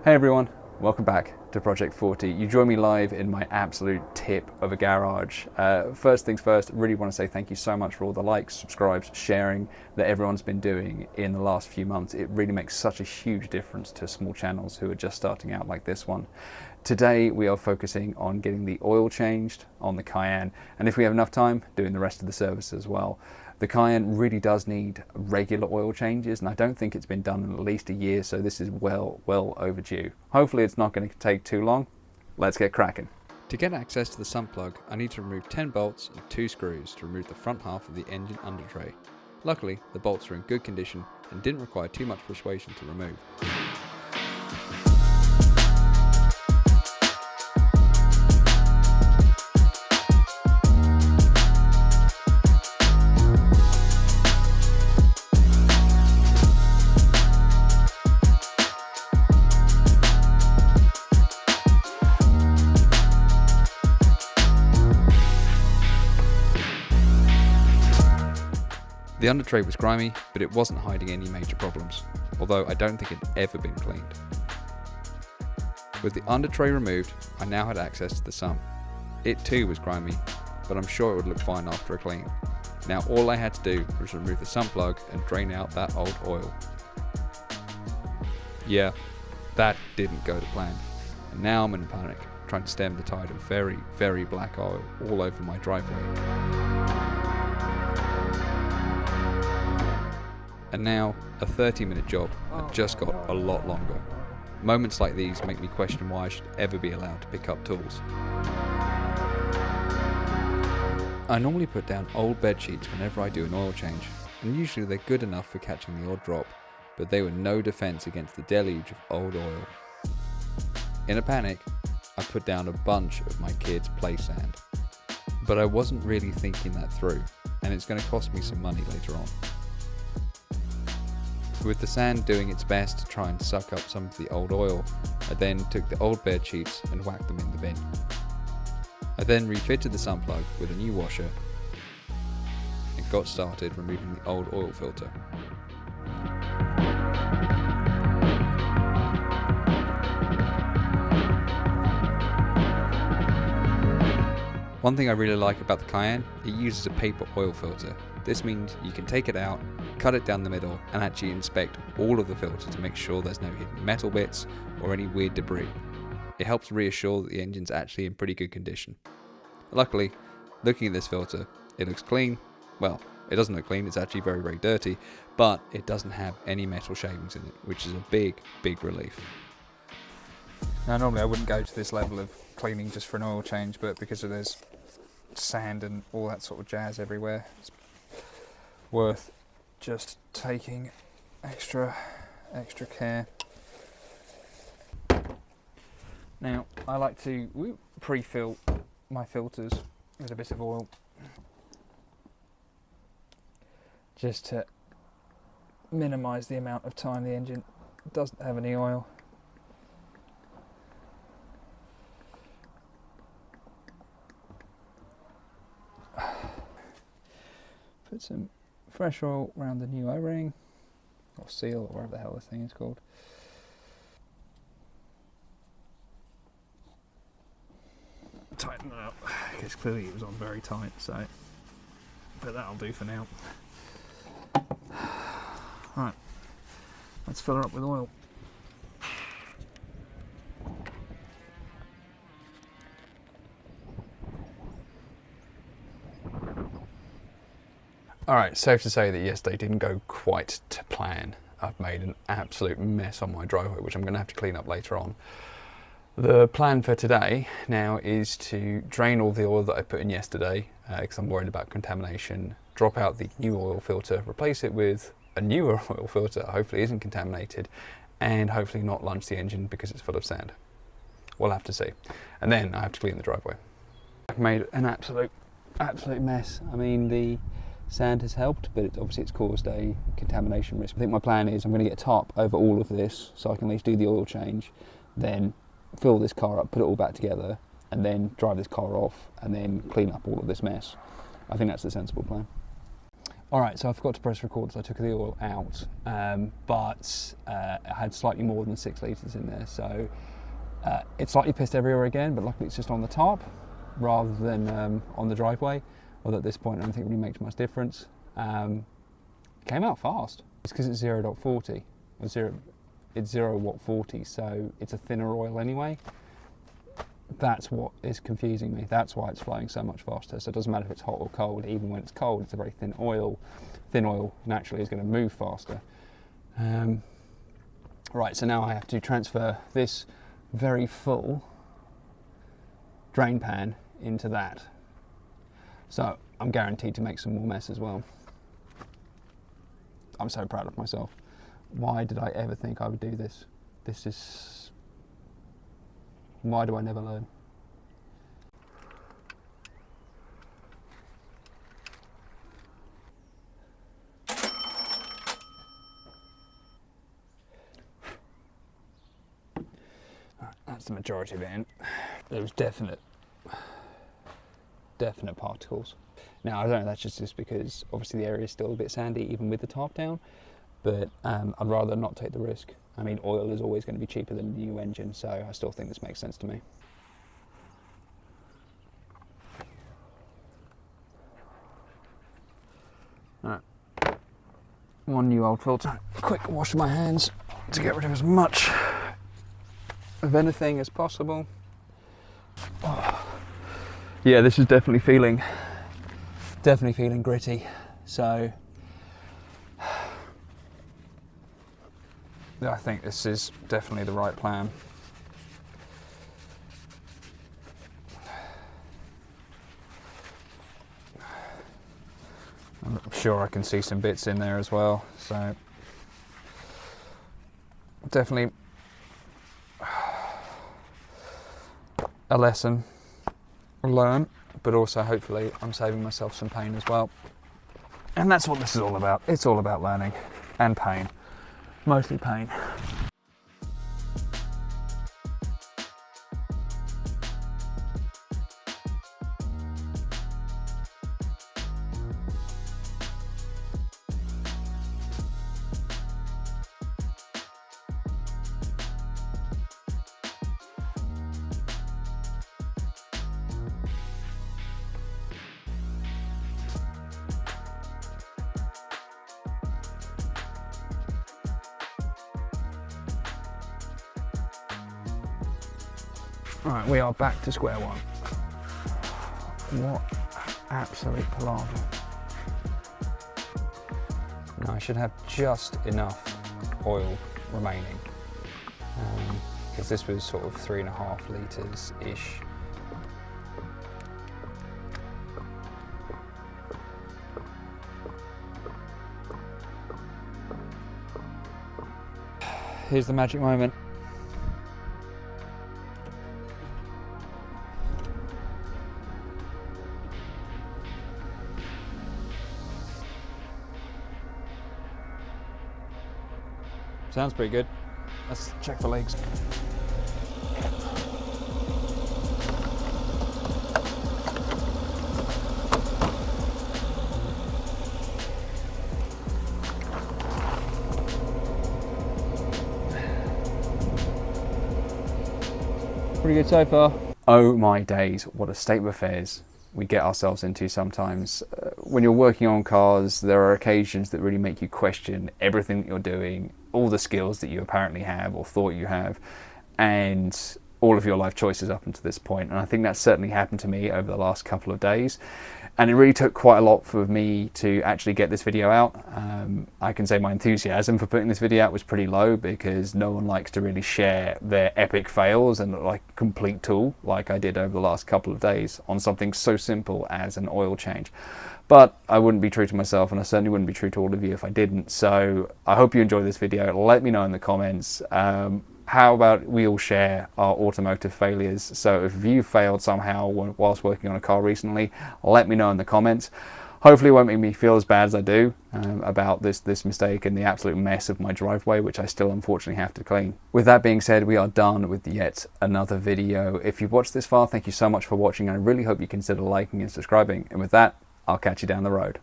Hey everyone, welcome back to Project 40. You join me live in my absolute tip of a garage. First things first, really want to say thank you so much for all the likes, subscribes, sharing that everyone's been doing in the last few months. It really makes such a huge difference to small channels who are just starting out like this one. Today we are focusing on getting the oil changed on the Cayenne, and if we have enough time, doing the rest of the service as well. The Cayenne really does need regular oil changes, and I don't think it's been done in at least a year, so this is well overdue. Hopefully it's not going to take too long. Let's get cracking. To get access to the sump plug, I need to remove 10 bolts and 2 screws to remove the front half of the engine under tray. Luckily, the bolts are in good condition and didn't require too much persuasion to remove. The under tray was grimy, but it wasn't hiding any major problems, although I don't think it had ever been cleaned. With the under tray removed, I now had access to the sump. It too was grimy, but I'm sure it would look fine after a clean. Now all I had to do was remove the sump plug and drain out that old oil. Yeah, that didn't go to plan, and now I'm in a panic, trying to stem the tide of very black oil all over my driveway. And now, a 30-minute job had just got a lot longer. Moments like these make me question why I should ever be allowed to pick up tools. I normally put down old bed sheets whenever I do an oil change, and usually they're good enough for catching the odd drop, but they were no defense against the deluge of old oil. In a panic, I put down a bunch of my kids' play sand. But I wasn't really thinking that through, and it's going to cost me some money later on. With the sand doing its best to try and suck up some of the old oil, I then took the old bed sheets and whacked them in the bin. I then refitted the sump plug with a new washer and got started removing the old oil filter. One thing I really like about the Cayenne, it uses a paper oil filter. This means you can take it out, cut it down the middle, and actually inspect all of the filter to make sure there's no hidden metal bits or any weird debris. It helps reassure that the engine's actually in pretty good condition. Luckily, looking at this filter, it looks clean. Well, it doesn't look clean, it's actually very dirty, but it doesn't have any metal shavings in it, which is a big relief. Now normally I wouldn't go to this level of cleaning just for an oil change, but because of there's sand and all that sort of jazz everywhere, it's worth just taking extra care. Now I like to pre-fill my filters with a bit of oil, just to minimise the amount of time the engine doesn't have any oil. Put some fresh oil around the new O-ring, or seal, or whatever the hell this thing is called. Tighten it up, because clearly it was on very tight, so, but that'll do for now. Right, let's fill her up with oil. Alright, safe to say that yesterday didn't go quite to plan. I've made an absolute mess on my driveway, which I'm going to have to clean up later on. The plan for today now is to drain all the oil that I put in yesterday, because I'm worried about contamination, drop out the new oil filter, replace it with a newer oil filter that hopefully isn't contaminated, and hopefully not lunge the engine because it's full of sand. We'll have to see. And then I have to clean the driveway. I've made an absolute mess. I mean, the sand has helped, but obviously it's caused a contamination risk. I think my plan is I'm going to get a tarp over all of this so I can at least do the oil change, then fill this car up, put it all back together, and then drive this car off and then clean up all of this mess. I think that's the sensible plan. Alright, so I forgot to press record, so I took the oil out, but it had slightly more than 6 litres in there, so it's slightly pissed everywhere again, but luckily it's just on the top rather than on the driveway, although at this point I don't think it really makes much difference. Came out fast. It's because it's 0.40, or it's 0 watt 40, so it's a thinner oil anyway. That's what is confusing me. That's why it's flowing so much faster. So it doesn't matter if it's hot or cold. Even when it's cold, it's a very thin oil. Thin oil naturally is going to move faster. Right, so now I have to transfer this very full drain pan into that. So I'm guaranteed to make some more mess as well. I'm so proud of myself. Why did I ever think I would do this? Why do I never learn? Right, that's the majority of it in. There was definite particles. Now, I don't know, that's just because obviously the area is still a bit sandy even with the tarp down, but I'd rather not take the risk. I mean, oil is always going to be cheaper than a new engine, so I still think this makes sense to me. Alright, one new old filter. Quick wash of my hands to get rid of as much of anything as possible. Oh. Yeah, this is definitely feeling gritty, so I think this is definitely the right plan. I'm sure I can see some bits in there as well, so definitely a lesson learned, but also hopefully I'm saving myself some pain as well. And that's what this is all about. It's all about learning and pain. Mostly pain. Right, we are back to square one. What absolute palaver. Now I should have just enough oil remaining, because this was sort of 3.5 litres-ish. Here's the magic moment. Sounds pretty good. Let's check for leaks. Pretty good so far. Oh my days, what a state of affairs we get ourselves into sometimes. When you're working on cars, there are occasions that really make you question everything that you're doing, all the skills that you apparently have or thought you have, and all of your life choices up until this point. And I think that's certainly happened to me over the last couple of days. And it really took quite a lot for me to actually get this video out. I can say my enthusiasm for putting this video out was pretty low, because no one likes to really share their epic fails and like complete tool like I did over the last couple of days on something so simple as an oil change. But I wouldn't be true to myself, and I certainly wouldn't be true to all of you if I didn't. So I hope you enjoyed this video. Let me know in the comments. How about we all share our automotive failures? So if you failed somehow whilst working on a car recently, let me know in the comments. Hopefully it won't make me feel as bad as I do about this mistake and the absolute mess of my driveway, which I still unfortunately have to clean. With that being said, we are done with yet another video. If you've watched this far, thank you so much for watching. I really hope you consider liking and subscribing. And with that, I'll catch you down the road.